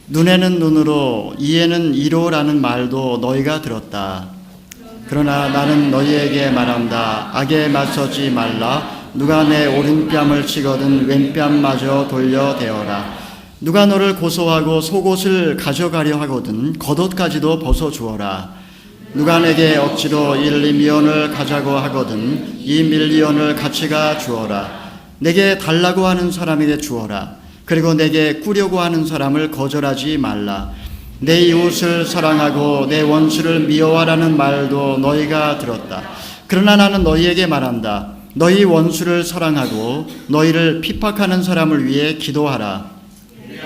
눈에는 눈으로 이에는 이로라는 말도 너희가 들었다. 그러나 나는 너희에게 말한다. 악에 맞서지 말라. 누가 내 오른뺨을 치거든 왼뺨마저 돌려대어라. 누가 너를 고소하고 속옷을 가져가려 하거든 겉옷까지도 벗어주어라. 누가 내게 억지로 1,2미언을 가자고 하거든 이 1,000,000을 같이가 주어라. 내게 달라고 하는 사람에게 주어라. 그리고 내게 꾸려고 하는 사람을 거절하지 말라. 내 이웃을 사랑하고 내 원수를 미워하라는 말도 너희가 들었다. 그러나 나는 너희에게 말한다. 너희 원수를 사랑하고 너희를 핍박하는 사람을 위해 기도하라.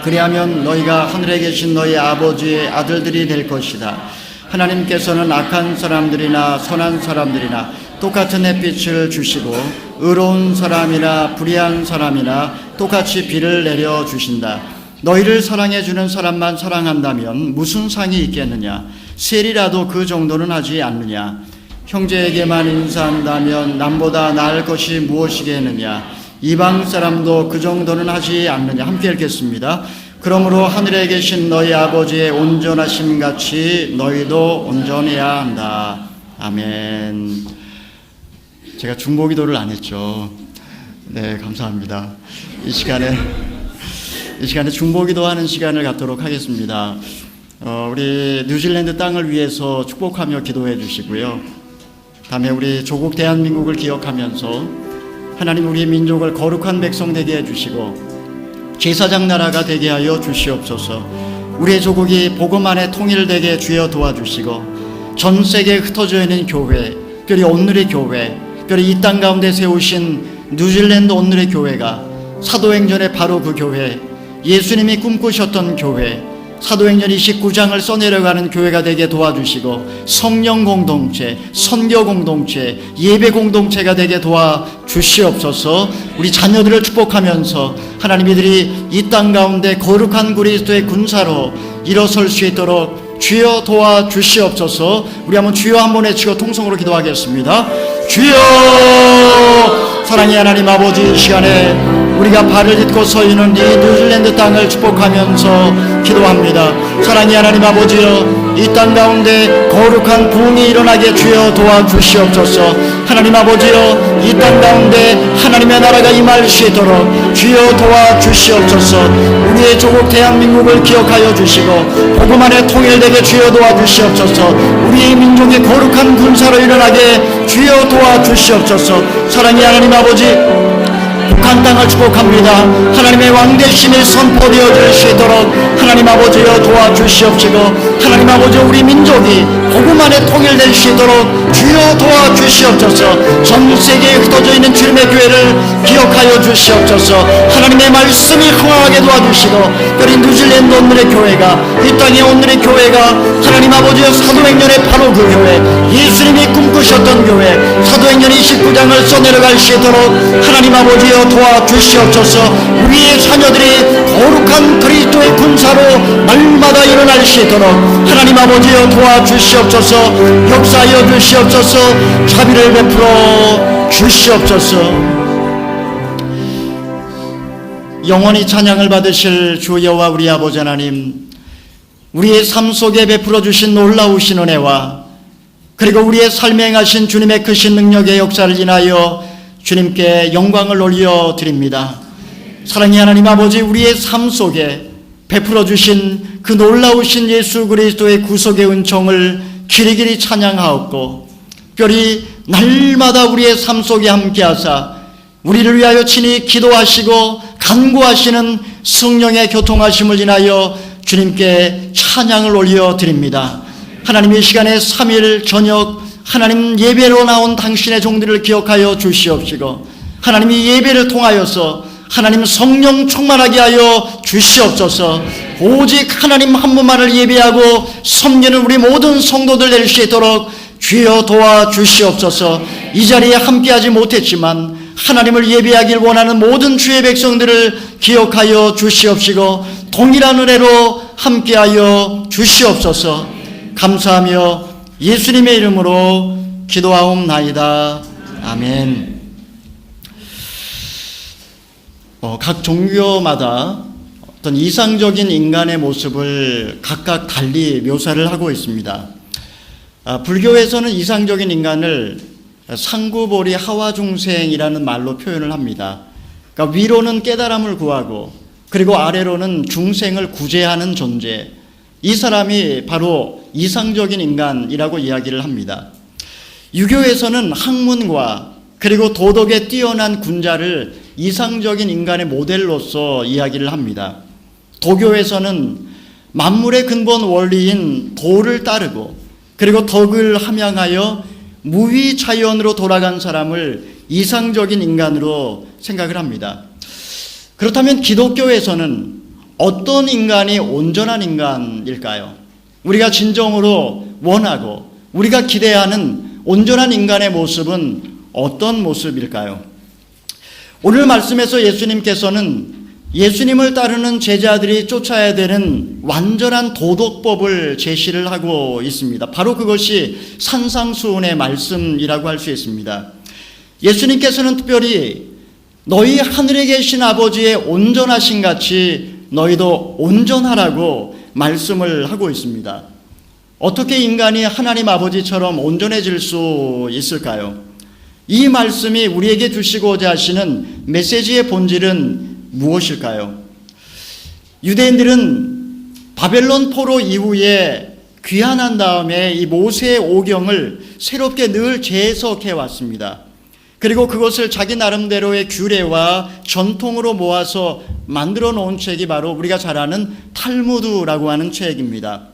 그리하면 너희가 하늘에 계신 너희 아버지의 아들들이 될 것이다. 하나님께서는 악한 사람들이나 선한 사람들이나 똑같은 햇빛을 주시고 의로운 사람이나 불의한 사람이나 똑같이 비를 내려주신다. 너희를 사랑해주는 사람만 사랑한다면 무슨 상이 있겠느냐? 셀이라도 그 정도는 하지 않느냐? 형제에게만 인사한다면 남보다 나을 것이 무엇이겠느냐? 이방 사람도 그 정도는 하지 않느냐? 함께 읽겠습니다. 그러므로 하늘에 계신 너희 아버지의 온전하심 같이 너희도 온전해야 한다. 아멘. 제가 중보기도를 안 했죠. 네, 감사합니다. 이 시간에 중보기도 하는 시간을 갖도록 하겠습니다. 우리 뉴질랜드 땅을 위해서 축복하며 기도해 주시고요. 다음에 우리 조국 대한민국을 기억하면서 하나님 우리 민족을 거룩한 백성 되게 해주시고 제사장 나라가 되게 하여 주시옵소서. 우리의 조국이 복음 안에 통일되게 주여 도와주시고 전 세계에 흩어져 있는 교회, 특별히 오늘의 교회, 특별히 이 땅 가운데 세우신 뉴질랜드 오늘의 교회가 사도행전의 바로 그 교회, 예수님이 꿈꾸셨던 교회, 사도행전 29장을 써내려가는 교회가 되게 도와주시고 성령 공동체, 선교 공동체, 예배 공동체가 되게 도와주시옵소서. 우리 자녀들을 축복하면서 하나님 이들이 이 땅 가운데 거룩한 그리스도의 군사로 일어설 수 있도록 주여 도와주시옵소서. 우리 한번 주여 한번 외치고 통성으로 기도하겠습니다. 주여! 사랑의 하나님 아버지, 이 시간에 우리가 발을 딛고 서 있는 이 뉴질랜드 땅을 축복하면서 기도합니다. 사랑의 하나님 아버지여, 이 땅 가운데 거룩한 부흥이 일어나게 주여 도와주시옵소서. 하나님 아버지여, 이 땅 가운데 하나님의 나라가 임할 수 있도록 주여 도와주시옵소서. 우리의 조국 대한민국을 기억하여 주시고 복음 안에 통일되게 주여 도와주시옵소서. 우리의 민족의 거룩한 군사로 일어나게 주여 도와주시옵소서. 사랑의 하나님 아버지, 북한 땅을 축복합니다. 하나님의 왕대심이 선포되어질 수 있도록 하나님 아버지여 도와주시옵시고, 하나님 아버지 우리 민족이 복음 안에 통일될 수 있도록 주여 도와주시옵소서. 전 세계에 흩어져 있는 주님의 교회를 기억하여 주시옵소서. 하나님의 말씀이 흥하게 도와주시고, 특별히 뉴질랜드 오늘의 교회가, 이 땅의 오늘의 교회가 하나님 아버지여 사도행전의 바로 그 교회, 예수님이 꿈꾸셨던 교회, 사도행전 29장을 써내려갈 수 있도록 하나님 아버지여 도와주시옵소서. 우리의 자녀들이 거룩한 그리스도의 군사로 날마다 일어날 수 있도록 하나님 아버지여 도와주시옵소서. 역사하여 주시옵소서. 자비를 베풀어 주시옵소서. 영원히 찬양을 받으실 주 여호와 우리 아버지 하나님, 우리의 삶 속에 베풀어 주신 놀라우신 은혜와 그리고 우리의 삶에 행하신 주님의 크신 능력의 역사를 인하여 주님께 영광을 올려드립니다. 사랑의 하나님 아버지, 우리의 삶 속에 베풀어 주신 그 놀라우신 예수 그리스도의 구속의 은총을 길이길이 찬양하옵고, 특별히 날마다 우리의 삶 속에 함께하사 우리를 위하여 친히 기도하시고 간구하시는 성령의 교통하심을 인하여 주님께 찬양을 올려드립니다. 하나님, 이 시간에 3일 저녁 하나님 예배로 나온 당신의 종들을 기억하여 주시옵시고, 하나님 이 예배를 통하여서 하나님 성령 충만하게 하여 주시옵소서. 오직 하나님 한 분만을 예배하고 섬기는 우리 모든 성도들 될 수 있도록 주여 도와주시옵소서. 이 자리에 함께하지 못했지만 하나님을 예배하길 원하는 모든 주의 백성들을 기억하여 주시옵시고 동일한 은혜로 함께하여 주시옵소서. 감사하며 예수님의 이름으로 기도하옵나이다. 아멘. 각 종교마다 어떤 이상적인 인간의 모습을 각각 달리 묘사를 하고 있습니다. 불교에서는 이상적인 인간을 상구보리 하와중생이라는 말로 표현을 합니다. 그러니까 위로는 깨달음을 구하고 그리고 아래로는 중생을 구제하는 존재, 이 사람이 바로 이상적인 인간이라고 이야기를 합니다. 유교에서는 학문과 그리고 도덕에 뛰어난 군자를 이상적인 인간의 모델로서 이야기를 합니다. 도교에서는 만물의 근본 원리인 도를 따르고 그리고 덕을 함양하여 무위자연으로 돌아간 사람을 이상적인 인간으로 생각을 합니다. 그렇다면 기독교에서는 어떤 인간이 온전한 인간일까요? 우리가 진정으로 원하고 우리가 기대하는 온전한 인간의 모습은 어떤 모습일까요? 오늘 말씀에서 예수님께서는 예수님을 따르는 제자들이 쫓아야 되는 완전한 도덕법을 제시를 하고 있습니다. 바로 그것이 산상수훈의 말씀이라고 할 수 있습니다. 예수님께서는 특별히 너희 하늘에 계신 아버지의 온전하신 같이 너희도 온전하라고 말씀을 하고 있습니다. 어떻게 인간이 하나님 아버지처럼 온전해질 수 있을까요? 이 말씀이 우리에게 주시고자 하시는 메시지의 본질은 무엇일까요? 유대인들은 바벨론 포로 이후에 귀환한 다음에 이 모세의 오경을 새롭게 늘 재해석해 왔습니다. 그리고 그것을 자기 나름대로의 규례와 전통으로 모아서 만들어 놓은 책이 바로 우리가 잘 아는 탈무드라고 하는 책입니다.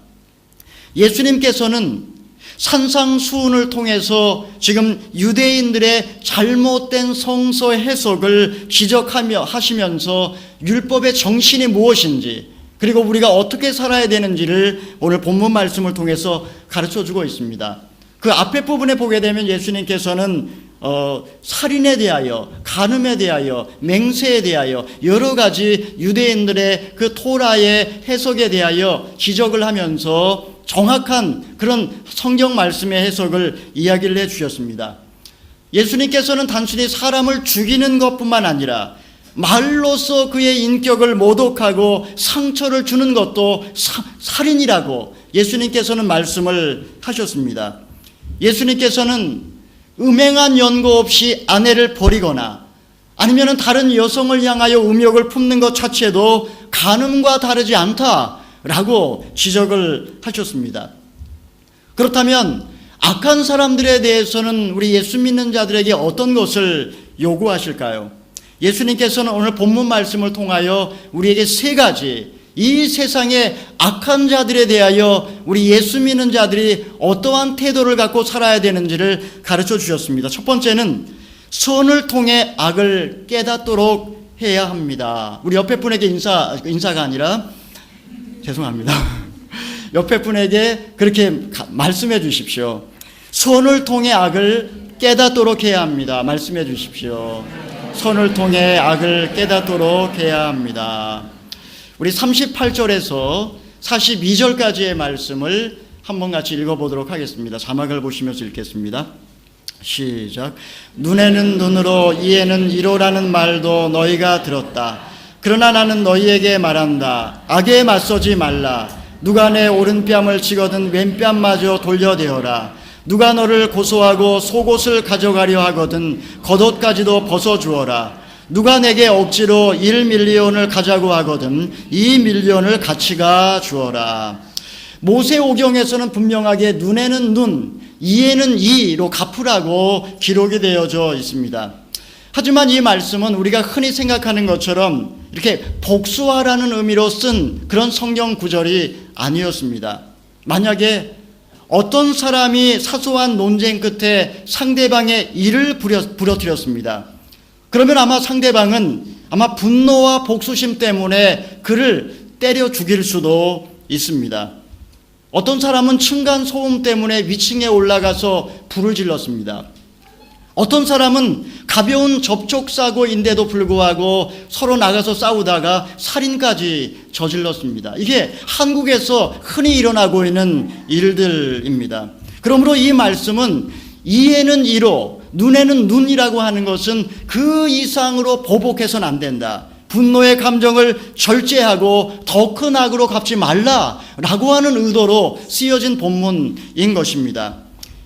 예수님께서는 산상수훈을 통해서 지금 유대인들의 잘못된 성서 해석을 지적하며 하시면서 율법의 정신이 무엇인지 그리고 우리가 어떻게 살아야 되는지를 오늘 본문 말씀을 통해서 가르쳐주고 있습니다. 그 앞에 부분에 보게 되면 예수님께서는 살인에 대하여, 간음에 대하여, 맹세에 대하여 여러 가지 유대인들의 그 토라의 해석에 대하여 지적을 하면서 정확한 그런 성경 말씀의 해석을 이야기를 해주셨습니다. 예수님께서는 단순히 사람을 죽이는 것뿐만 아니라 말로써 그의 인격을 모독하고 상처를 주는 것도 살인이라고 예수님께서는 말씀을 하셨습니다. 예수님께서는 음행한 연고 없이 아내를 버리거나 아니면 다른 여성을 향하여 음욕을 품는 것 자체도 간음과 다르지 않다라고 지적을 하셨습니다. 그렇다면 악한 사람들에 대해서는 우리 예수 믿는 자들에게 어떤 것을 요구하실까요? 예수님께서는 오늘 본문 말씀을 통하여 우리에게 세 가지, 이 세상의 악한 자들에 대하여 우리 예수 믿는 자들이 어떠한 태도를 갖고 살아야 되는지를 가르쳐 주셨습니다. 첫 번째는 선을 통해 악을 깨닫도록 해야 합니다. 우리 옆에 분에게 인사가 아니라 죄송합니다. 옆에 분에게 그렇게 말씀해 주십시오. 선을 통해 악을 깨닫도록 해야 합니다. 말씀해 주십시오. 선을 통해 악을 깨닫도록 해야 합니다. 우리 38절에서 42절까지의 말씀을 한번 같이 읽어보도록 하겠습니다. 자막을 보시면서 읽겠습니다. 시작. 눈에는 눈으로 이에는 이로라는 말도 너희가 들었다. 그러나 나는 너희에게 말한다. 악에 맞서지 말라. 누가 내 오른뺨을 치거든 왼뺨마저 돌려대어라. 누가 너를 고소하고 속옷을 가져가려 하거든 겉옷까지도 벗어주어라. 누가 내게 억지로 1밀리언을 가자고 하거든 2밀리언을 같이가 주어라. 모세오경에서는 분명하게 눈에는 눈, 이에는 이로 갚으라고 기록이 되어져 있습니다. 하지만 이 말씀은 우리가 흔히 생각하는 것처럼 이렇게 복수하라는 의미로 쓴 그런 성경 구절이 아니었습니다. 만약에 어떤 사람이 사소한 논쟁 끝에 상대방의 일을 부러뜨렸습니다. 그러면 아마 상대방은 아마 분노와 복수심 때문에 그를 때려 죽일 수도 있습니다. 어떤 사람은 층간소음 때문에 위층에 올라가서 불을 질렀습니다. 어떤 사람은 가벼운 접촉사고인데도 불구하고 서로 나가서 싸우다가 살인까지 저질렀습니다. 이게 한국에서 흔히 일어나고 있는 일들입니다. 그러므로 이 말씀은 이에는 이로, 눈에는 눈이라고 하는 것은 그 이상으로 보복해서는 안 된다. 분노의 감정을 절제하고 더 큰 악으로 갚지 말라라고 하는 의도로 쓰여진 본문인 것입니다.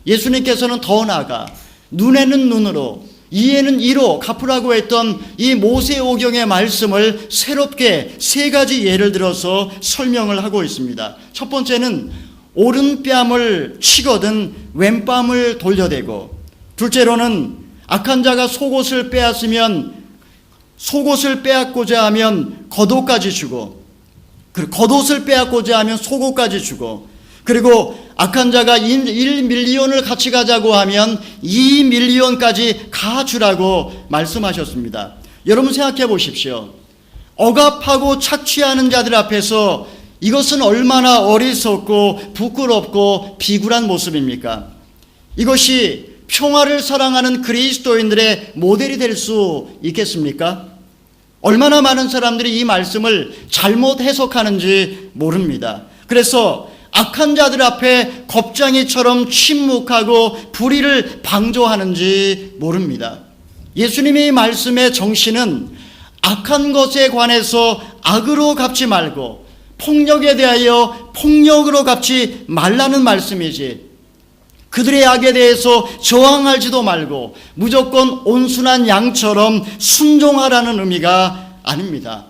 예수님께서는 더 나아가 눈에는 눈으로 이에는 이로 갚으라고 했던 이 모세오경의 말씀을 새롭게 세 가지 예를 들어서 설명을 하고 있습니다. 첫 번째는 오른뺨을 치거든 왼뺨을 돌려대고, 둘째로는 악한 자가 속옷을 빼앗고자 하면 겉옷까지 주고, 그리고 겉옷을 빼앗고자 하면 속옷까지 주고, 그리고 악한 자가 1밀리언을 같이 가자고 하면 2밀리언까지 가주라고 말씀하셨습니다. 여러분 생각해 보십시오. 억압하고 착취하는 자들 앞에서 이것은 얼마나 어리석고 부끄럽고 비굴한 모습입니까? 이것이 평화를 사랑하는 그리스도인들의 모델이 될 수 있겠습니까? 얼마나 많은 사람들이 이 말씀을 잘못 해석하는지 모릅니다. 그래서 악한 자들 앞에 겁쟁이처럼 침묵하고 불의를 방조하는지 모릅니다. 예수님의 말씀의 정신은 악한 것에 관해서 악으로 갚지 말고 폭력에 대하여 폭력으로 갚지 말라는 말씀이지, 그들의 악에 대해서 저항하지도 말고 무조건 온순한 양처럼 순종하라는 의미가 아닙니다.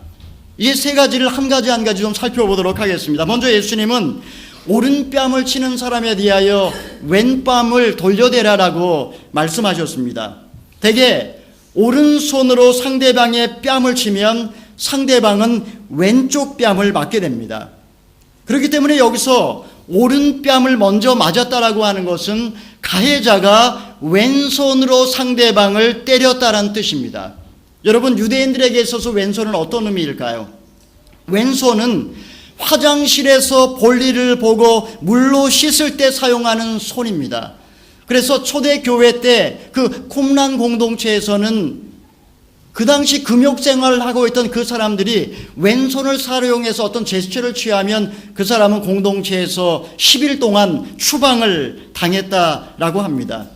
이 세 가지를 한 가지 한 가지 좀 살펴보도록 하겠습니다. 먼저 예수님은 오른뺨을 치는 사람에 대하여 왼뺨을 돌려대라라고 말씀하셨습니다. 대개 오른손으로 상대방의 뺨을 치면 상대방은 왼쪽 뺨을 맞게 됩니다. 그렇기 때문에 여기서 오른뺨을 먼저 맞았다라고 하는 것은 가해자가 왼손으로 상대방을 때렸다라는 뜻입니다. 여러분, 유대인들에게 있어서 왼손은 어떤 의미일까요? 왼손은 화장실에서 볼일을 보고 물로 씻을 때 사용하는 손입니다. 그래서 초대교회 때 그 쿰란 공동체에서는 그 당시 금욕생활을 하고 있던 그 사람들이 왼손을 사용해서 어떤 제스처를 취하면 그 사람은 공동체에서 10일 동안 추방을 당했다라고 합니다.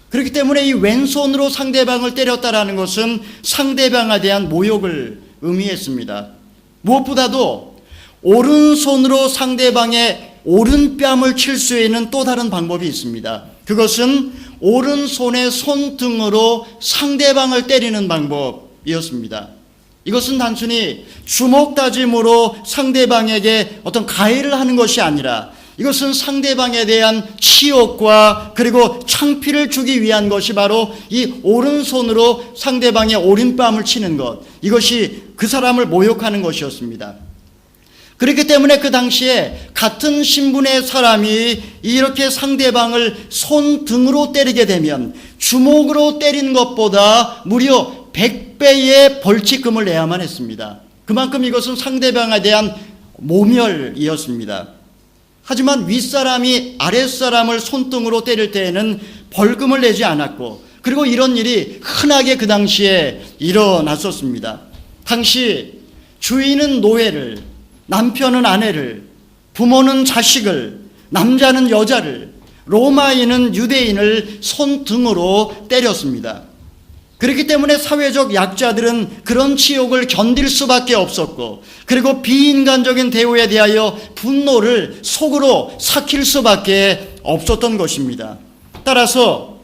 그렇기 때문에 이 왼손으로 상대방을 때렸다라는 것은 상대방에 대한 모욕을 의미했습니다. 무엇보다도 오른손으로 상대방의 오른뺨을 칠 수 있는 또 다른 방법이 있습니다. 그것은 오른손의 손등으로 상대방을 때리는 방법이었습니다. 이것은 단순히 주먹 다짐으로 상대방에게 어떤 가해를 하는 것이 아니라 이것은 상대방에 대한 치욕과 그리고 창피를 주기 위한 것이 바로 이 오른손으로 상대방의 오른뺨을 치는 것, 이것이 그 사람을 모욕하는 것이었습니다. 그렇기 때문에 그 당시에 같은 신분의 사람이 이렇게 상대방을 손등으로 때리게 되면 주먹으로 때린 것보다 무려 100배의 벌칙금을 내야만 했습니다. 그만큼 이것은 상대방에 대한 모멸이었습니다. 하지만 윗사람이 아랫사람을 손등으로 때릴 때에는 벌금을 내지 않았고, 그리고 이런 일이 흔하게 그 당시에 일어났었습니다. 당시 주인은 노예를, 남편은 아내를, 부모는 자식을, 남자는 여자를, 로마인은 유대인을 손등으로 때렸습니다. 그렇기 때문에 사회적 약자들은 그런 치욕을 견딜 수밖에 없었고, 그리고 비인간적인 대우에 대하여 분노를 속으로 삭힐 수밖에 없었던 것입니다. 따라서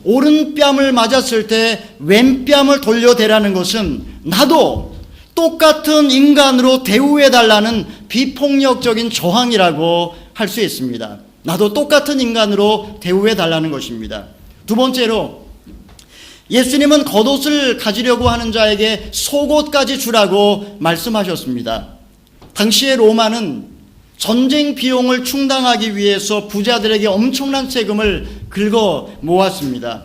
오른뺨을 맞았을 때 왼뺨을 돌려대라는 것은 나도 똑같은 인간으로 대우해달라는 비폭력적인 저항이라고 할 수 있습니다. 나도 똑같은 인간으로 대우해달라는 것입니다. 두 번째로, 예수님은 겉옷을 가지려고 하는 자에게 속옷까지 주라고 말씀하셨습니다. 당시의 로마는 전쟁 비용을 충당하기 위해서 부자들에게 엄청난 세금을 긁어 모았습니다.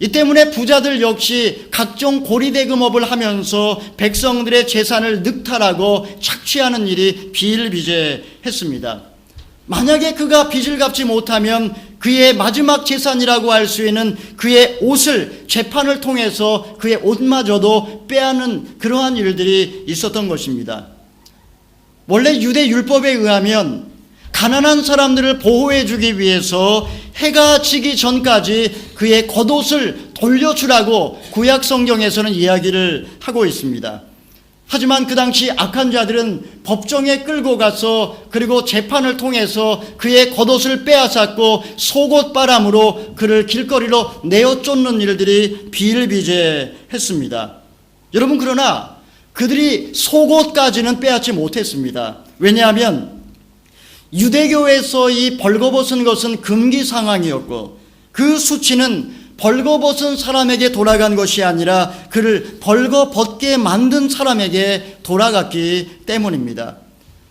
이 때문에 부자들 역시 각종 고리대금업을 하면서 백성들의 재산을 늑탈하고 착취하는 일이 비일비재했습니다. 만약에 그가 빚을 갚지 못하면 그의 마지막 재산이라고 할 수 있는 그의 옷을 재판을 통해서 그의 옷마저도 빼앗는 그러한 일들이 있었던 것입니다. 원래 유대 율법에 의하면 가난한 사람들을 보호해 주기 위해서 해가 지기 전까지 그의 겉옷을 돌려주라고 구약 성경에서는 이야기를 하고 있습니다. 하지만 그 당시 악한 자들은 법정에 끌고 가서 그리고 재판을 통해서 그의 겉옷을 빼앗았고 속옷바람으로 그를 길거리로 내어 쫓는 일들이 비일비재했습니다. 여러분, 그러나 그들이 속옷까지는 빼앗지 못했습니다. 왜냐하면 유대교에서 이 벌거벗은 것은 금기 상황이었고 그 수치는 벌거벗은 사람에게 돌아간 것이 아니라 그를 벌거벗게 만든 사람에게 돌아갔기 때문입니다.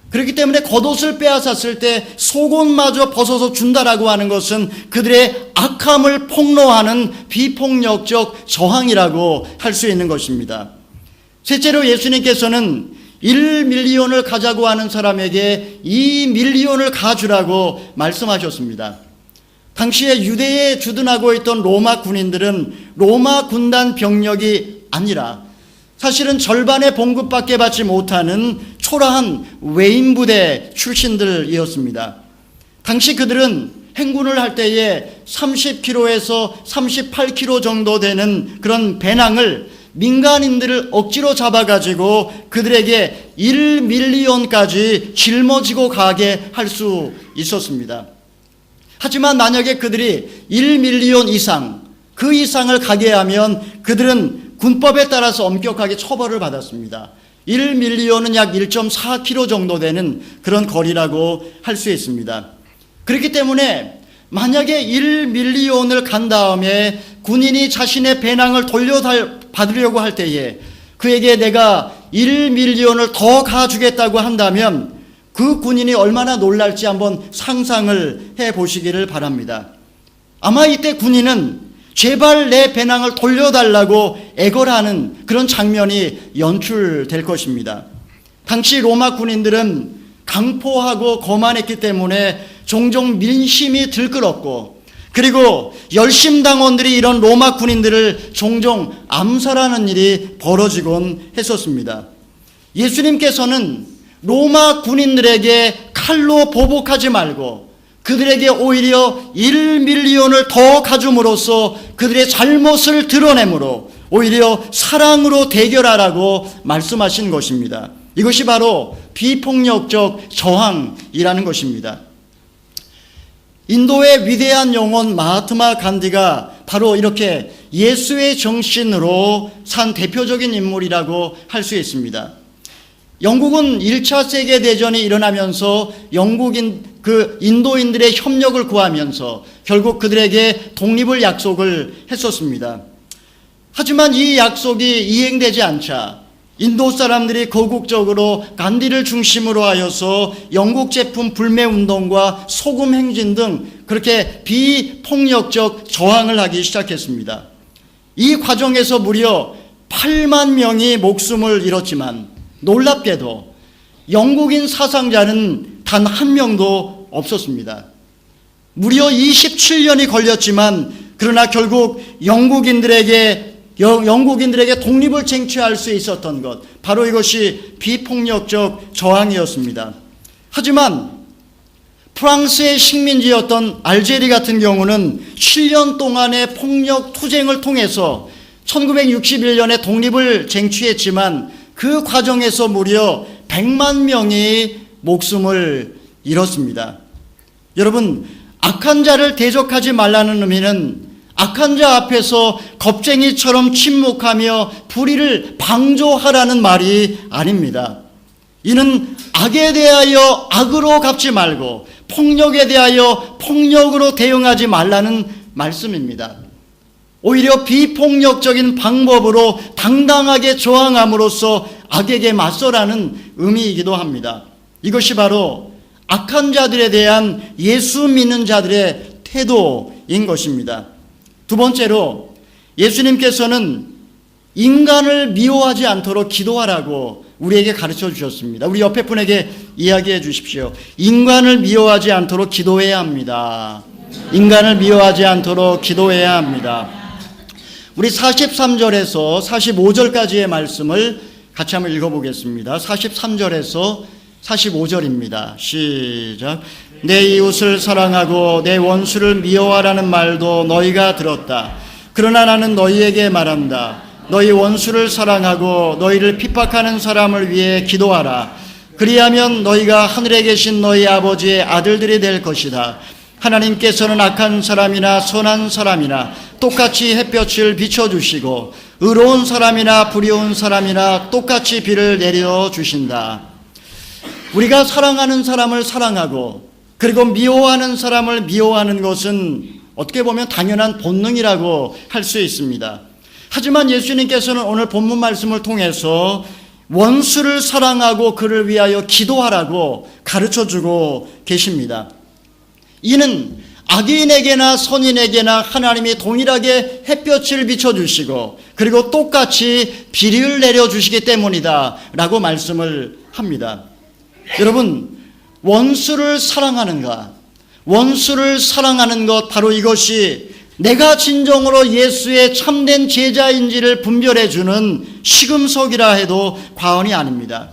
그렇기 때문에 겉옷을 빼앗았을 때 속옷마저 벗어서 준다라고 하는 것은 그들의 악함을 폭로하는 비폭력적 저항이라고 할 수 있는 것입니다. 셋째로 예수님께서는 1밀리온을 가자고 하는 사람에게 2밀리온을 가주라고 말씀하셨습니다. 당시에 유대에 주둔하고 있던 로마 군인들은 로마 군단 병력이 아니라 사실은 절반의 봉급밖에 받지 못하는 초라한 외인부대 출신들이었습니다. 당시 그들은 행군을 할 때에 30km에서 38km 정도 되는 그런 배낭을 민간인들을 억지로 잡아가지고 그들에게 1밀리온까지 짊어지고 가게 할 수 있었습니다. 하지만 만약에 그들이 1밀리온 이상, 그 이상을 가게 하면 그들은 군법에 따라서 엄격하게 처벌을 받았습니다. 1밀리온은 약 1.4km 정도 되는 그런 거리라고 할 수 있습니다. 그렇기 때문에 만약에 1밀리온을 간 다음에 군인이 자신의 배낭을 돌려받으려고 할 때에 그에게 내가 1밀리온을 더 가주겠다고 한다면 그 군인이 얼마나 놀랄지 한번 상상을 해보시기를 바랍니다. 아마 이때 군인은 제발 내 배낭을 돌려달라고 애걸하는 그런 장면이 연출될 것입니다. 당시 로마 군인들은 강포하고 거만했기 때문에 종종 민심이 들끓었고 그리고 열심당원들이 이런 로마 군인들을 종종 암살하는 일이 벌어지곤 했었습니다. 예수님께서는 로마 군인들에게 칼로 보복하지 말고 그들에게 오히려 1밀리온을 더 가줌으로써 그들의 잘못을 드러내므로 오히려 사랑으로 대결하라고 말씀하신 것입니다. 이것이 바로 비폭력적 저항이라는 것입니다. 인도의 위대한 영혼 마하트마 간디가 바로 이렇게 예수의 정신으로 산 대표적인 인물이라고 할 수 있습니다. 영국은 1차 세계대전이 일어나면서 인도인들의 협력을 구하면서 결국 그들에게 독립을 약속을 했었습니다. 하지만 이 약속이 이행되지 않자 인도 사람들이 거국적으로 간디를 중심으로 하여서 영국 제품 불매 운동과 소금 행진 등 그렇게 비폭력적 저항을 하기 시작했습니다. 이 과정에서 무려 8만 명이 목숨을 잃었지만 놀랍게도 영국인 사상자는 단 한 명도 없었습니다. 무려 27년이 걸렸지만 그러나 결국 영국인들에게 독립을 쟁취할 수 있었던 것, 바로 이것이 비폭력적 저항이었습니다. 하지만 프랑스의 식민지였던 알제리 같은 경우는 7년 동안의 폭력 투쟁을 통해서 1961년에 독립을 쟁취했지만 그 과정에서 무려 100만 명이 목숨을 잃었습니다. 여러분, 악한 자를 대적하지 말라는 의미는 악한 자 앞에서 겁쟁이처럼 침묵하며 불의를 방조하라는 말이 아닙니다. 이는 악에 대하여 악으로 갚지 말고 폭력에 대하여 폭력으로 대응하지 말라는 말씀입니다. 오히려 비폭력적인 방법으로 당당하게 저항함으로써 악에게 맞서라는 의미이기도 합니다. 이것이 바로 악한 자들에 대한 예수 믿는 자들의 태도인 것입니다. 두 번째로 예수님께서는 인간을 미워하지 않도록 기도하라고 우리에게 가르쳐 주셨습니다. 우리 옆에 분에게 이야기해 주십시오. 인간을 미워하지 않도록 기도해야 합니다. 인간을 미워하지 않도록 기도해야 합니다. 우리 43절에서 45절까지의 말씀을 같이 한번 읽어보겠습니다. 43절에서 45절입니다. 시작. 내 이웃을 사랑하고 내 원수를 미워하라는 말도 너희가 들었다. 그러나 나는 너희에게 말한다. 너희 원수를 사랑하고 너희를 핍박하는 사람을 위해 기도하라. 그리하면 너희가 하늘에 계신 너희 아버지의 아들들이 될 것이다. 하나님께서는 악한 사람이나 선한 사람이나 똑같이 햇볕을 비춰주시고 의로운 사람이나 불의한 사람이나 똑같이 비를 내려주신다. 우리가 사랑하는 사람을 사랑하고 그리고 미워하는 사람을 미워하는 것은 어떻게 보면 당연한 본능이라고 할 수 있습니다. 하지만 예수님께서는 오늘 본문 말씀을 통해서 원수를 사랑하고 그를 위하여 기도하라고 가르쳐주고 계십니다. 이는 악인에게나 선인에게나 하나님이 동일하게 햇볕을 비춰주시고 그리고 똑같이 비를 내려주시기 때문이다 라고 말씀을 합니다. 여러분, 원수를 사랑하는가? 원수를 사랑하는 것, 바로 이것이 내가 진정으로 예수의 참된 제자인지를 분별해주는 시금석이라 해도 과언이 아닙니다.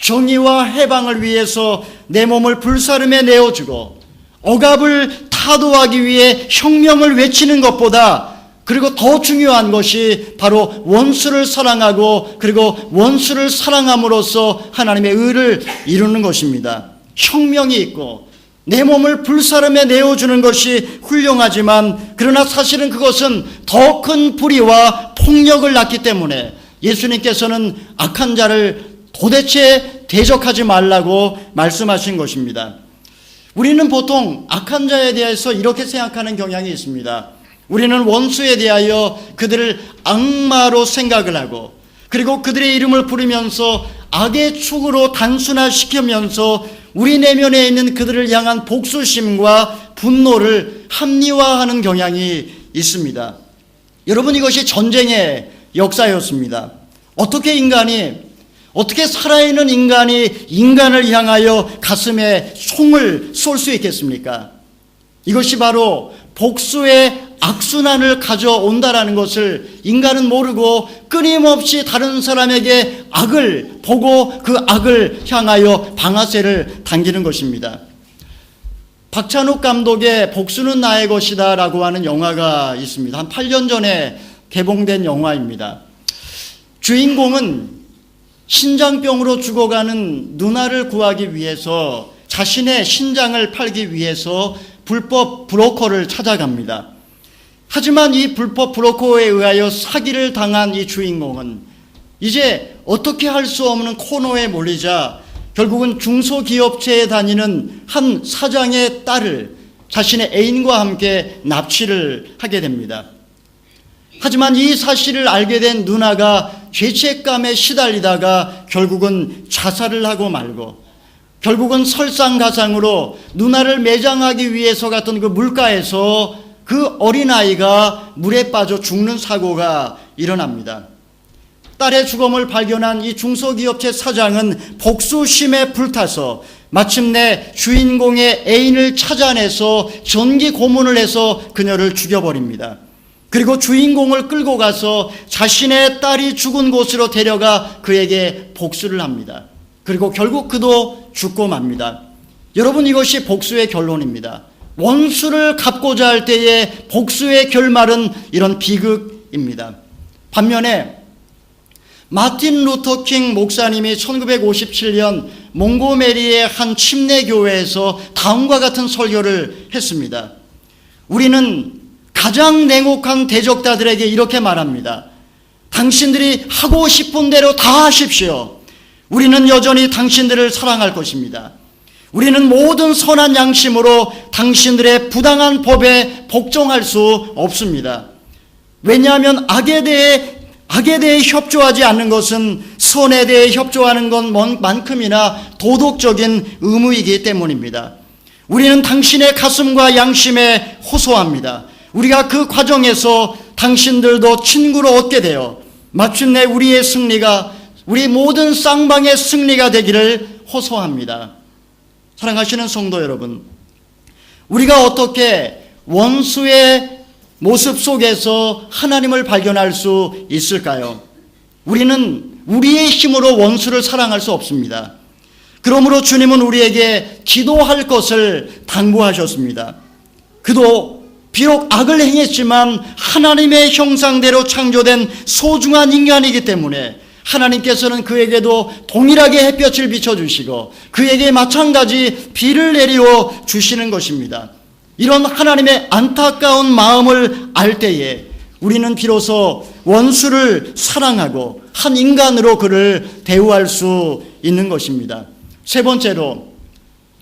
정의와 해방을 위해서 내 몸을 불사름에 내어주고 억압을 타도하기 위해 혁명을 외치는 것보다, 그리고 더 중요한 것이 바로 원수를 사랑하고 그리고 원수를 사랑함으로써 하나님의 의를 이루는 것입니다. 혁명이 있고 내 몸을 불사름에 내어주는 것이 훌륭하지만, 그러나 사실은 그것은 더 큰 불의와 폭력을 낳기 때문에 예수님께서는 악한 자를 도대체 대적하지 말라고 말씀하신 것입니다. 우리는 보통 악한 자에 대해서 이렇게 생각하는 경향이 있습니다. 우리는 원수에 대하여 그들을 악마로 생각을 하고 그리고 그들의 이름을 부르면서 악의 축으로 단순화시키면서 우리 내면에 있는 그들을 향한 복수심과 분노를 합리화하는 경향이 있습니다. 여러분, 이것이 전쟁의 역사였습니다. 어떻게 살아있는 인간이 인간을 향하여 가슴에 총을 쏠 수 있겠습니까? 이것이 바로 복수의 악순환을 가져온다라는 것을 인간은 모르고 끊임없이 다른 사람에게 악을 보고 그 악을 향하여 방아쇠를 당기는 것입니다. 박찬욱 감독의 복수는 나의 것이다 라고 하는 영화가 있습니다. 한 8년 전에 개봉된 영화입니다. 주인공은 신장병으로 죽어가는 누나를 구하기 위해서 자신의 신장을 팔기 위해서 불법 브로커를 찾아갑니다. 하지만 이 불법 브로커에 의하여 사기를 당한 이 주인공은 이제 어떻게 할 수 없는 코너에 몰리자 결국은 중소기업체에 다니는 한 사장의 딸을 자신의 애인과 함께 납치를 하게 됩니다. 하지만 이 사실을 알게 된 누나가 죄책감에 시달리다가 결국은 자살을 하고 말고, 결국은 설상가상으로 누나를 매장하기 위해서 갔던 그 물가에서 그 어린아이가 물에 빠져 죽는 사고가 일어납니다. 딸의 죽음을 발견한 이 중소기업체 사장은 복수심에 불타서 마침내 주인공의 애인을 찾아내서 전기 고문을 해서 그녀를 죽여버립니다. 그리고 주인공을 끌고 가서 자신의 딸이 죽은 곳으로 데려가 그에게 복수를 합니다. 그리고 결국 그도 죽고 맙니다. 여러분, 이것이 복수의 결론입니다. 원수를 갚고자 할 때의 복수의 결말은 이런 비극입니다. 반면에 마틴 루터 킹 목사님이 1957년 몽고메리의 한 침례교회에서 다음과 같은 설교를 했습니다. 우리는 가장 냉혹한 대적자들에게 이렇게 말합니다. 당신들이 하고 싶은 대로 다 하십시오. 우리는 여전히 당신들을 사랑할 것입니다. 우리는 모든 선한 양심으로 당신들의 부당한 법에 복종할 수 없습니다. 왜냐하면 악에 대해 협조하지 않는 것은 선에 대해 협조하는 것만큼이나 도덕적인 의무이기 때문입니다. 우리는 당신의 가슴과 양심에 호소합니다. 우리가 그 과정에서 당신들도 친구로 얻게 되어 마침내 우리의 승리가, 우리 모든 쌍방의 승리가 되기를 호소합니다. 사랑하시는 성도 여러분, 우리가 어떻게 원수의 모습 속에서 하나님을 발견할 수 있을까요? 우리는 우리의 힘으로 원수를 사랑할 수 없습니다. 그러므로 주님은 우리에게 기도할 것을 당부하셨습니다. 그도 비록 악을 행했지만 하나님의 형상대로 창조된 소중한 인간이기 때문에 하나님께서는 그에게도 동일하게 햇볕을 비춰주시고 그에게 마찬가지 비를 내리워 주시는 것입니다. 이런 하나님의 안타까운 마음을 알 때에 우리는 비로소 원수를 사랑하고 한 인간으로 그를 대우할 수 있는 것입니다. 세 번째로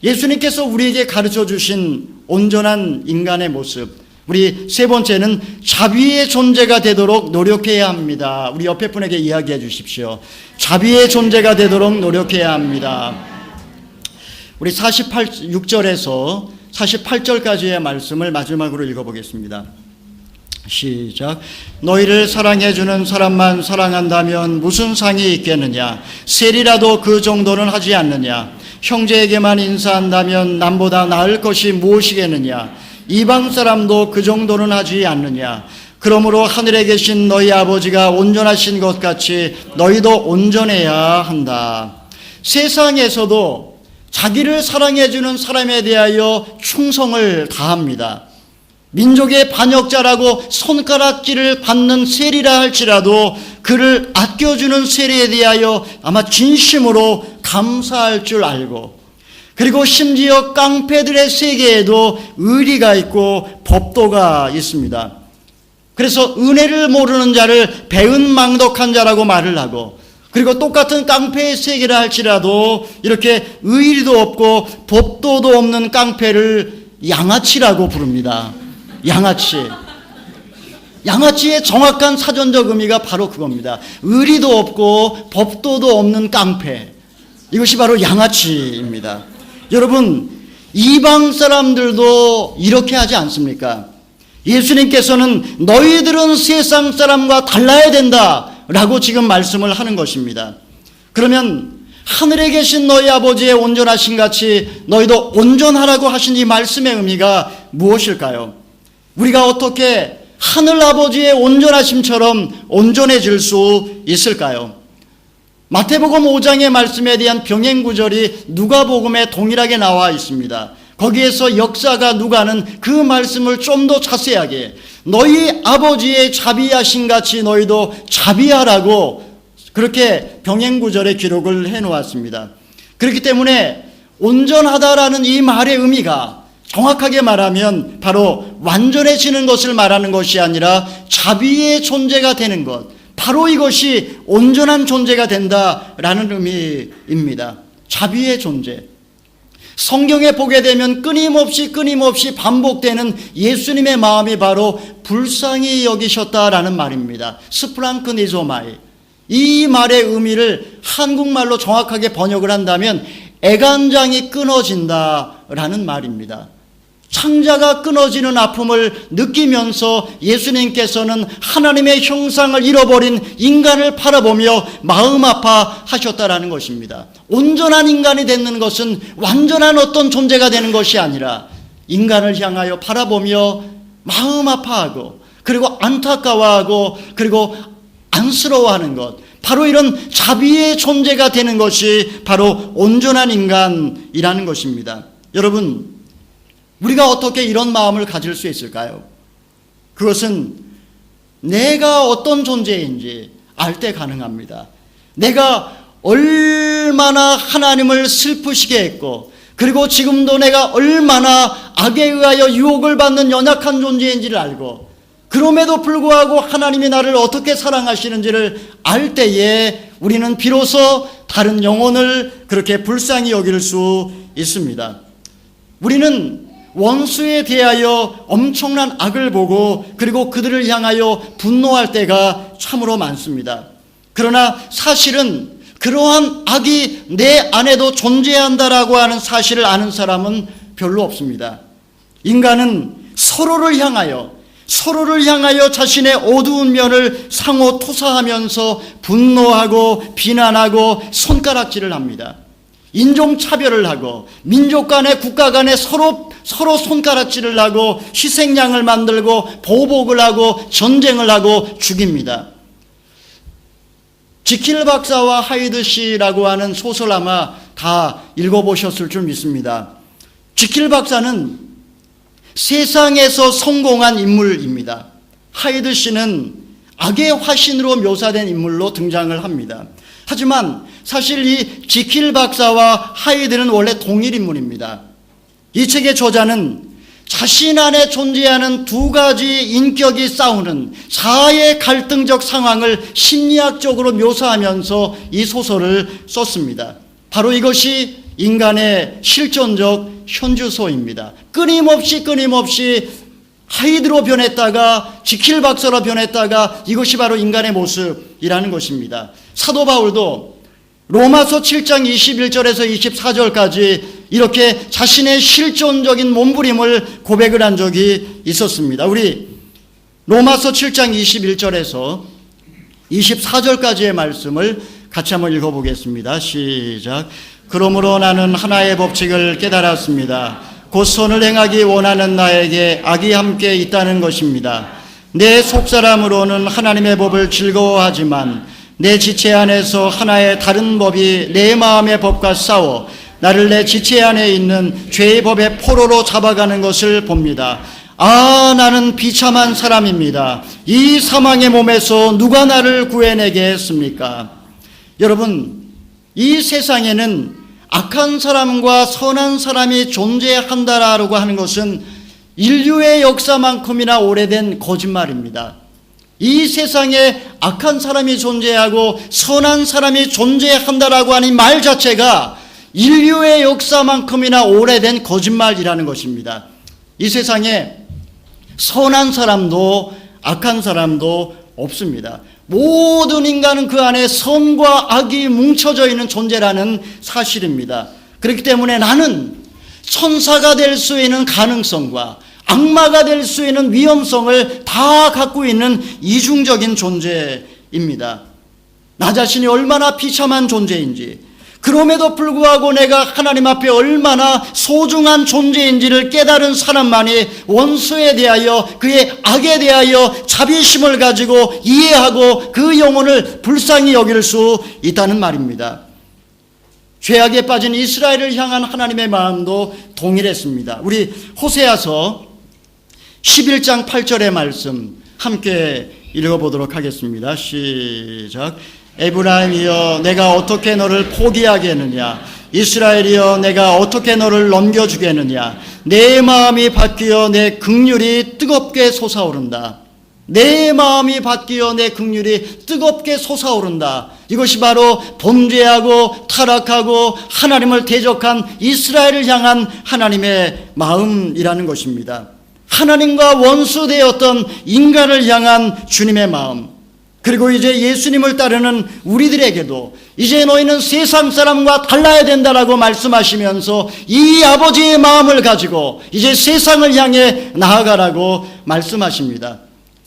예수님께서 우리에게 가르쳐 주신 온전한 인간의 모습, 우리 세 번째는 자비의 존재가 되도록 노력해야 합니다. 우리 옆에 분에게 이야기해 주십시오. 자비의 존재가 되도록 노력해야 합니다. 우리 6절에서 48절까지의 말씀을 마지막으로 읽어보겠습니다. 시작. 너희를 사랑해주는 사람만 사랑한다면 무슨 상이 있겠느냐? 셀이라도 그 정도는 하지 않느냐? 형제에게만 인사한다면 남보다 나을 것이 무엇이겠느냐? 이방 사람도 그 정도는 하지 않느냐? 그러므로 하늘에 계신 너희 아버지가 온전하신 것 같이 너희도 온전해야 한다. 세상에서도 자기를 사랑해주는 사람에 대하여 충성을 다합니다. 민족의 반역자라고 손가락질을 받는 세리라 할지라도 그를 아껴주는 세리에 대하여 아마 진심으로 감사할 줄 알고, 그리고 심지어 깡패들의 세계에도 의리가 있고 법도가 있습니다. 그래서 은혜를 모르는 자를 배은망덕한 자라고 말을 하고, 그리고 똑같은 깡패의 세계라 할지라도 이렇게 의리도 없고 법도도 없는 깡패를 양아치라고 부릅니다. 양아치의 정확한 사전적 의미가 바로 그겁니다. 의리도 없고 법도도 없는 깡패, 이것이 바로 양아치입니다. 여러분, 이방 사람들도 이렇게 하지 않습니까? 예수님께서는 너희들은 세상 사람과 달라야 된다라고 지금 말씀을 하는 것입니다. 그러면 하늘에 계신 너희 아버지의 온전하신 같이 너희도 온전하라고 하신 이 말씀의 의미가 무엇일까요? 우리가 어떻게 하늘 아버지의 온전하심처럼 온전해질 수 있을까요? 마태복음 5장의 말씀에 대한 병행 구절이 누가복음에 동일하게 나와 있습니다. 거기에서 역사가 누가는 그 말씀을 좀 더 자세하게 너희 아버지의 자비하신 같이 너희도 자비하라고 그렇게 병행 구절에 기록을 해놓았습니다. 그렇기 때문에 온전하다라는 이 말의 의미가 정확하게 말하면 바로 완전해지는 것을 말하는 것이 아니라 자비의 존재가 되는 것, 바로 이것이 온전한 존재가 된다라는 의미입니다. 자비의 존재. 성경에 보게 되면 끊임없이 반복되는 예수님의 마음이 바로 불쌍히 여기셨다라는 말입니다. 스프랑크니조마이. 이 말의 의미를 한국말로 정확하게 번역을 한다면 애간장이 끊어진다라는 말입니다. 창자가 끊어지는 아픔을 느끼면서 예수님께서는 하나님의 형상을 잃어버린 인간을 바라보며 마음 아파하셨다라는 것입니다. 온전한 인간이 되는 것은 완전한 어떤 존재가 되는 것이 아니라 인간을 향하여 바라보며 마음 아파하고 그리고 안타까워하고 그리고 안쓰러워하는 것, 바로 이런 자비의 존재가 되는 것이 바로 온전한 인간이라는 것입니다. 여러분, 우리가 어떻게 이런 마음을 가질 수 있을까요? 그것은 내가 어떤 존재인지 알 때 가능합니다. 내가 얼마나 하나님을 슬프시게 했고, 그리고 지금도 내가 얼마나 악에 의하여 유혹을 받는 연약한 존재인지를 알고, 그럼에도 불구하고 하나님이 나를 어떻게 사랑하시는지를 알 때에 우리는 비로소 다른 영혼을 그렇게 불쌍히 여길 수 있습니다. 우리는 원수에 대하여 엄청난 악을 보고 그리고 그들을 향하여 분노할 때가 참으로 많습니다. 그러나 사실은 그러한 악이 내 안에도 존재한다라고 하는 사실을 아는 사람은 별로 없습니다. 인간은 서로를 향하여 자신의 어두운 면을 상호 투사하면서 분노하고 비난하고 손가락질을 합니다. 인종차별을 하고 민족 간에 국가 간에 서로 손가락질을 하고 희생양을 만들고 보복을 하고 전쟁을 하고 죽입니다. 지킬 박사와 하이드 씨라고 하는 소설 아마 다 읽어보셨을 줄 믿습니다. 지킬 박사는 세상에서 성공한 인물입니다. 하이드 씨는 악의 화신으로 묘사된 인물로 등장을 합니다. 하지만 사실 이 지킬 박사와 하이드는 원래 동일 인물입니다. 이 책의 저자는 자신 안에 존재하는 두 가지 인격이 싸우는 사회 갈등적 상황을 심리학적으로 묘사하면서 이 소설을 썼습니다. 바로 이것이 인간의 실존적 현주소입니다. 끊임없이 하이드로 변했다가 지킬 박사로 변했다가 이것이 바로 인간의 모습이라는 것입니다. 사도 바울도 로마서 7장 21절에서 24절까지 이렇게 자신의 실존적인 몸부림을 고백을 한 적이 있었습니다. 우리 로마서 7장 21절에서 24절까지의 말씀을 같이 한번 읽어보겠습니다. 시작. 그러므로 나는 하나의 법칙을 깨달았습니다. 곧 선을 행하기 원하는 나에게 악이 함께 있다는 것입니다. 내 속사람으로는 하나님의 법을 즐거워하지만 내 지체 안에서 하나의 다른 법이 내 마음의 법과 싸워 나를 내 지체 안에 있는 죄의 법의 포로로 잡아가는 것을 봅니다. 아, 나는 비참한 사람입니다. 이 사망의 몸에서 누가 나를 구해내겠습니까? 여러분, 이 세상에는 악한 사람과 선한 사람이 존재한다라고 하는 것은 인류의 역사만큼이나 오래된 거짓말입니다. 이 세상에 악한 사람이 존재하고 선한 사람이 존재한다라고 하는 말 자체가 인류의 역사만큼이나 오래된 거짓말이라는 것입니다. 이 세상에 선한 사람도 악한 사람도 없습니다. 모든 인간은 그 안에 선과 악이 뭉쳐져 있는 존재라는 사실입니다. 그렇기 때문에 나는 천사가 될 수 있는 가능성과 악마가 될 수 있는 위험성을 다 갖고 있는 이중적인 존재입니다. 나 자신이 얼마나 비참한 존재인지, 그럼에도 불구하고 내가 하나님 앞에 얼마나 소중한 존재인지를 깨달은 사람만이 원수에 대하여, 그의 악에 대하여 자비심을 가지고 이해하고 그 영혼을 불쌍히 여길 수 있다는 말입니다. 죄악에 빠진 이스라엘을 향한 하나님의 마음도 동일했습니다. 우리 호세아서 11장 8절의 말씀 함께 읽어보도록 하겠습니다. 시작. 에브라임이여, 내가 어떻게 너를 포기하겠느냐? 이스라엘이여, 내가 어떻게 너를 넘겨주겠느냐? 내 마음이 바뀌어 내 긍휼이 뜨겁게 솟아오른다. 내 마음이 바뀌어 내 긍휼이 뜨겁게 솟아오른다. 이것이 바로 범죄하고 타락하고 하나님을 대적한 이스라엘을 향한 하나님의 마음이라는 것입니다. 하나님과 원수되었던 인간을 향한 주님의 마음, 그리고 이제 예수님을 따르는 우리들에게도 이제 너희는 세상 사람과 달라야 된다라고 말씀하시면서 이 아버지의 마음을 가지고 이제 세상을 향해 나아가라고 말씀하십니다.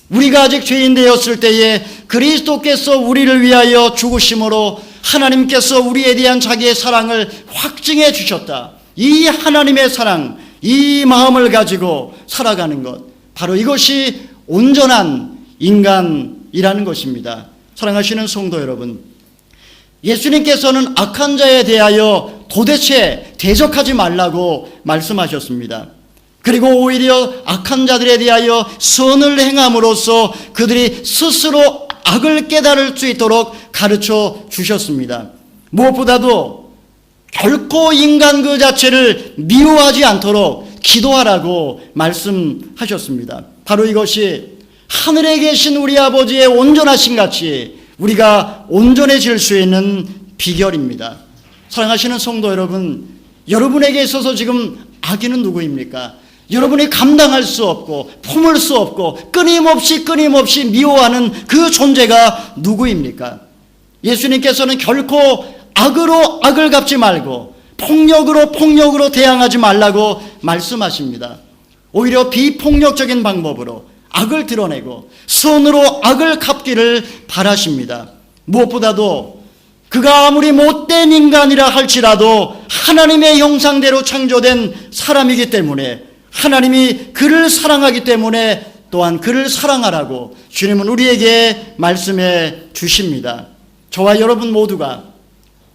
우리가 아직 죄인 되었을 때에 그리스도께서 우리를 위하여 죽으심으로 하나님께서 우리에 대한 자기의 사랑을 확증해 주셨다. 이 하나님의 사랑, 이 마음을 가지고 살아가는 것, 바로 이것이 온전한 인간이라는 것입니다. 사랑하시는 성도 여러분, 예수님께서는 악한 자에 대하여 도대체 대적하지 말라고 말씀하셨습니다. 그리고 오히려 악한 자들에 대하여 선을 행함으로써 그들이 스스로 악을 깨달을 수 있도록 가르쳐 주셨습니다. 무엇보다도 결코 인간 그 자체를 미워하지 않도록 기도하라고 말씀하셨습니다. 바로 이것이 하늘에 계신 우리 아버지의 온전하심 같이 우리가 온전해질 수 있는 비결입니다. 사랑하시는 성도 여러분, 여러분에게 있어서 지금 악인은 누구입니까? 여러분이 감당할 수 없고 품을 수 없고 끊임없이 미워하는 그 존재가 누구입니까? 예수님께서는 결코 악으로 악을 갚지 말고 폭력으로 대항하지 말라고 말씀하십니다. 오히려 비폭력적인 방법으로 악을 드러내고 선으로 악을 갚기를 바라십니다. 무엇보다도 그가 아무리 못된 인간이라 할지라도 하나님의 형상대로 창조된 사람이기 때문에, 하나님이 그를 사랑하기 때문에 또한 그를 사랑하라고 주님은 우리에게 말씀해 주십니다. 저와 여러분 모두가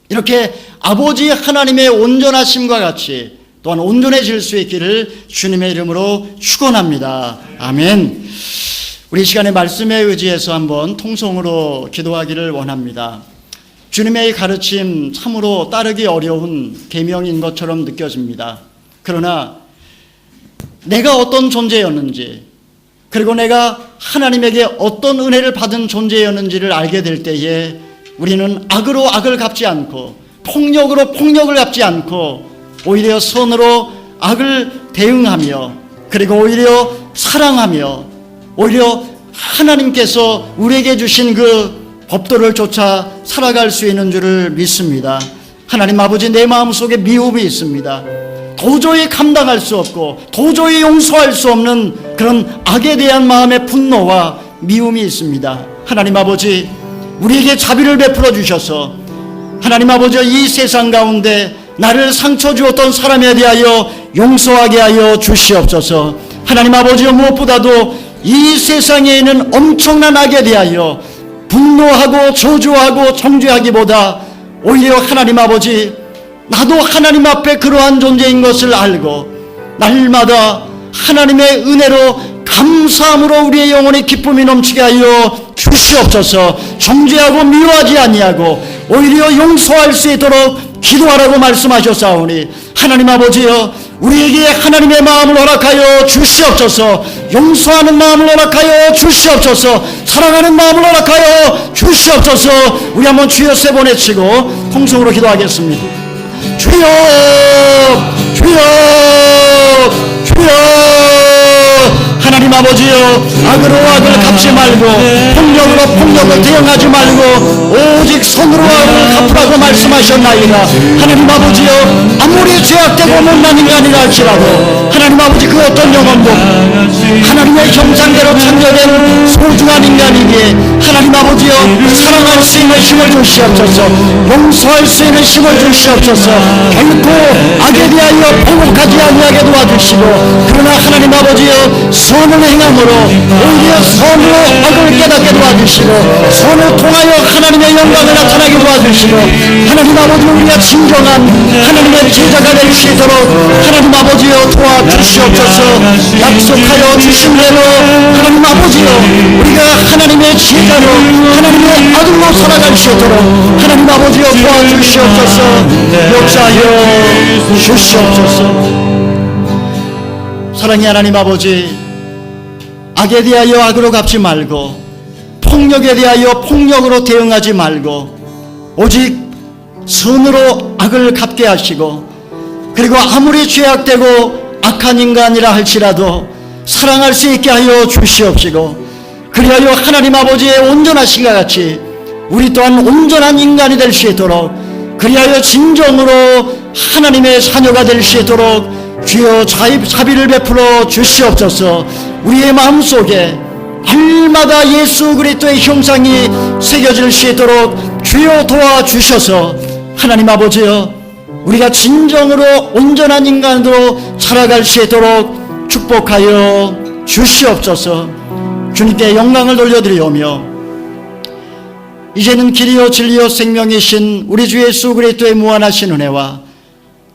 이렇게 아버지 하나님의 온전하심과 같이 또한 온전해질 수 있기를 주님의 이름으로 축원합니다. 아멘. 우리 시간의 말씀에 의지해서 한번 통성으로 기도하기를 원합니다. 주님의 가르침 참으로 따르기 어려운 계명인 것처럼 느껴집니다. 그러나 내가 어떤 존재였는지, 그리고 내가 하나님에게 어떤 은혜를 받은 존재였는지를 알게 될 때에 우리는 악으로 악을 갚지 않고 폭력으로 폭력을 갚지 않고 오히려 선으로 악을 대응하며, 그리고 오히려 사랑하며, 오히려 하나님께서 우리에게 주신 그 법도를 쫓아 살아갈 수 있는 줄을 믿습니다. 하나님 아버지, 내 마음속에 미움이 있습니다. 도저히 감당할 수 없고 도저히 용서할 수 없는 그런 악에 대한 마음의 분노와 미움이 있습니다. 하나님 아버지, 우리에게 자비를 베풀어 주셔서 하나님 아버지, 이 세상 가운데 나를 상처 주었던 사람에 대하여 용서하게 하여 주시옵소서. 하나님 아버지, 무엇보다도 이 세상에 있는 엄청난 악에 대하여 분노하고 저주하고 정죄하기보다 오히려 하나님 아버지, 나도 하나님 앞에 그러한 존재인 것을 알고 날마다 하나님의 은혜로 감사함으로 우리의 영혼의 기쁨이 넘치게 하여 주시옵소서. 정죄하고 미워하지 아니하고 오히려 용서할 수 있도록 기도하라고 말씀하셨사오니 하나님 아버지여, 우리에게 하나님의 마음을 허락하여 주시옵소서. 용서하는 마음을 허락하여 주시옵소서. 사랑하는 마음을 허락하여 주시옵소서. 우리 한번 주여 세 번 외치고 통성으로 기도하겠습니다. 주여, 주여, 주여. 하나님 아버지여, 악으로 악을 갚지 말고 폭력으로 폭력을 대응하지 말고 오직 선으로 악을 갚으라고 말씀하셨나이다. 하나님 아버지여, 아무리 죄악되고 못난 인간이라 할지라도 하나님 아버지, 그 어떤 영혼도 하나님의 형상대로 창조된 소중한 인간이기에 하나님 아버지여, 사랑할 수 있는 힘을 주시옵소서. 용서할 수 있는 힘을 주시옵소서. 결코 악에 대하여 보복하지 아니하게 도와주시고, 그러나 하나님 아버지여, 선을 행함으로 오히려 선으로 악을 깨닫게 도와주시고, 선을 통하여 하나님의 영광을 나타나게 도와주시고, 하나님 아버지, 우리가 진정한 하나님의 제자가 될 수 있도록 하나님 아버지여 도와주시옵소서. 약속하여 주신 대로 하나님 아버지여, 우리가 하나님의 제자로 하나님의 아들로 살아갈 수 있도록 하나님 아버지여 도와주시옵소서. 역사하여 주시옵소서. 사랑의 하나님 아버지, 악에 대하여 악으로 갚지 말고 폭력에 대하여 폭력으로 대응하지 말고 오직 선으로 악을 갚게 하시고, 그리고 아무리 죄악되고 악한 인간이라 할지라도 사랑할 수 있게 하여 주시옵시고, 그리하여 하나님 아버지의 온전하신 것 같이 우리 또한 온전한 인간이 될 수 있도록, 그리하여 진정으로 하나님의 자녀가 될 수 있도록 주여 자비를 베풀어 주시옵소서. 우리의 마음속에 날마다 예수 그리스도의 형상이 새겨질 수 있도록 주여 도와주셔서 하나님 아버지여, 우리가 진정으로 온전한 인간으로 살아갈 수 있도록 축복하여 주시옵소서. 주님께 영광을 돌려드리오며, 이제는 길이요 진리요 생명이신 우리 주 예수 그리스도의 무한하신 은혜와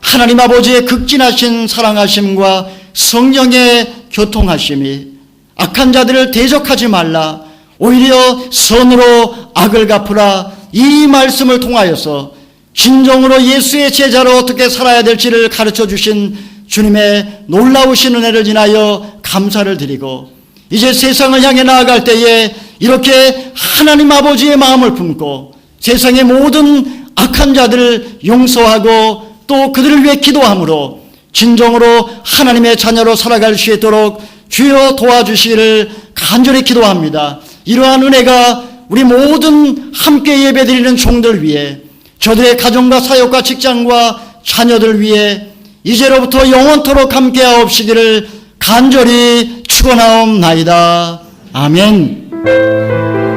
하나님 아버지의 극진하신 사랑하심과 성령의 교통하심이 악한 자들을 대적하지 말라, 오히려 선으로 악을 갚으라, 이 말씀을 통하여서 진정으로 예수의 제자로 어떻게 살아야 될지를 가르쳐 주신 주님의 놀라우신 은혜를 인하여 감사를 드리고, 이제 세상을 향해 나아갈 때에 이렇게 하나님 아버지의 마음을 품고 세상의 모든 악한 자들을 용서하고 또 그들을 위해 기도함으로 진정으로 하나님의 자녀로 살아갈 수 있도록 주여 도와주시기를 간절히 기도합니다. 이러한 은혜가 우리 모든 함께 예배드리는 종들 위해, 저들의 가정과 사역과 직장과 자녀들 위해 이제로부터 영원토록 함께하옵시기를 간절히 축원하옵나이다. 아멘.